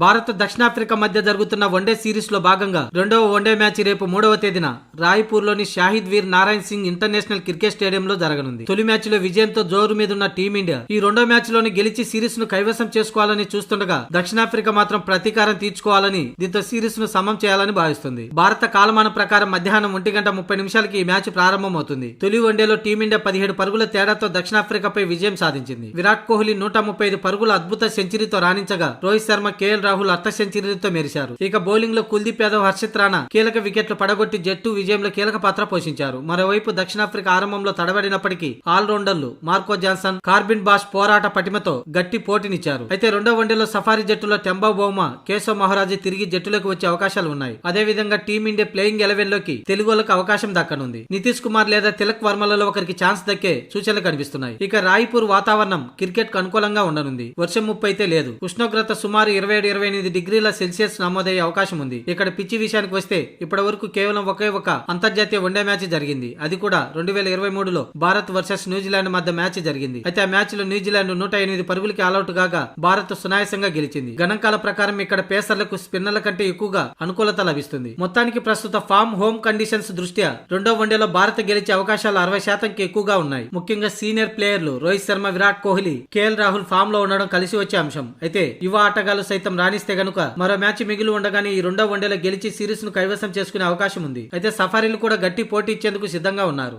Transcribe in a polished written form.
భారత్ దక్షిణాఫ్రికా మధ్య జరుగుతున్న వన్డే సిరీస్ లో భాగంగా రెండవ వన్డే మ్యాచ్ రేపు 3వ తేదీన రాయ్పూర్ లోని షాహిద్ వీర్ నారాయణ్ సింగ్ ఇంటర్నేషనల్ క్రికెట్ స్టేడియంలో జరగనుంది. తొలి మ్యాచ్ లో విజయంతో జోరు మీదున్న టీమిండియా ఈ రెండో మ్యాచ్ లోని గెలిచి సిరీస్ ను కైవసం చేసుకోవాలని చూస్తుండగా దక్షిణాఫ్రికా మాత్రం ప్రతీకారం తీర్చుకోవాలని దీంతో సిరీస్ ను సమం చేయాలని భావిస్తుంది. భారత కాలమానం ప్రకారం మధ్యాహ్నం 1:30 ఈ మ్యాచ్ ప్రారంభమవుతుంది. తొలి వన్డేలో టీమిండియా 17 పరుగుల తేడాతో దక్షిణాఫ్రికాపై విజయం సాధించింది. విరాట్ కోహ్లీ 135 పరుగుల అద్భుత సెంచరీతో రాణించగా రోహిత్ శర్మ, కేఎల్ రాహుల్ అర్ధ సెంచరీలతో మెరిశారు. ఇక బౌలింగ్ లో కుల్దీప్ యాదవ్, హర్షిత్ రాణా కీలక వికెట్లు పడగొట్టి జట్టు విజయంలో కీలక పాత్ర పోషించారు. మరోవైపు దక్షిణాఫ్రికా ఆరంభంలో తడబడినప్పటికీ ఆల్రౌండర్లు మార్కో జాన్సన్, కార్బిన్ బాష్ పోరాట పటిమతో గట్టి పోటీనిచ్చారు. అయితే రెండో వన్డేలో సఫారీ జట్టులో టెంబా బౌమా, కేశవ్ మహారాజ్ తిరిగి జట్టులోకి వచ్చే అవకాశాలు ఉన్నాయి. అదేవిధంగా టీమిండియా ప్లేయింగ్ 11 లోకి తెలుగులకు అవకాశం దక్కనుంది. నితీష్ కుమార్ లేదా తిలక్ వర్మలలో ఒకరికి ఛాన్స్ దక్కే సూచనలు కనిపిస్తున్నాయి. ఇక రాయ్పూర్ వాతావరణం క్రికెట్ కు అనుకూలంగా ఉండనుంది. వర్షం ముప్పు అయితే లేదు. ఉష్ణోగ్రత సుమారు 27-28 డిగ్రీల సెల్సియస్ నమోదయ్యే అవకాశం ఉంది. ఇక్కడ పిచ్చి విషయానికి వస్తే ఇప్పటి వరకు కేవలం ఒకే ఒక అంతర్జాతీయ వన్డే మ్యాచ్ జరిగింది. అది కూడా 2023లో భారత్ వర్సెస్ న్యూజిలాండ్ మధ్య మ్యాచ్ జరిగింది. అయితే ఆ మ్యాచ్ లో న్యూజిలాండ్ 108 పరుగులకి ఆల్అౌట్ కాగా భారత్ సునాయాసంగా గెలిచింది. గణాంకాల ప్రకారం ఇక్కడ పేసర్లకు స్పిన్నర్ల కంటే ఎక్కువగా అనుకూలత లభిస్తుంది. మొత్తానికి ప్రస్తుత ఫామ్, హోమ్ కండిషన్స్ దృష్ట్యా రెండో వన్డేలో భారత్ గెలిచే అవకాశాలు 60% ఎక్కువగా ఉన్నాయి. ముఖ్యంగా సీనియర్ ప్లేయర్లు రోహిత్ శర్మ, విరాట్ కోహ్లీ, కేఎల్ రాహుల్ ఫామ్ లో ఉండడం కలిసి వచ్చే అంశం. అయితే యువ ఆటగాళ్లు సైతం రాణిస్తే గనుక మరో మ్యాచ్ మిగిలి ఉండగానే ఈ రెండో వన్డేలో గెలిచి సిరీస్ ను కైవసం చేసుకునే అవకాశం ఉంది. అయితే సఫారీలు కూడా గట్టి పోటీ ఇచ్చేందుకు సిద్ధంగా ఉన్నారు.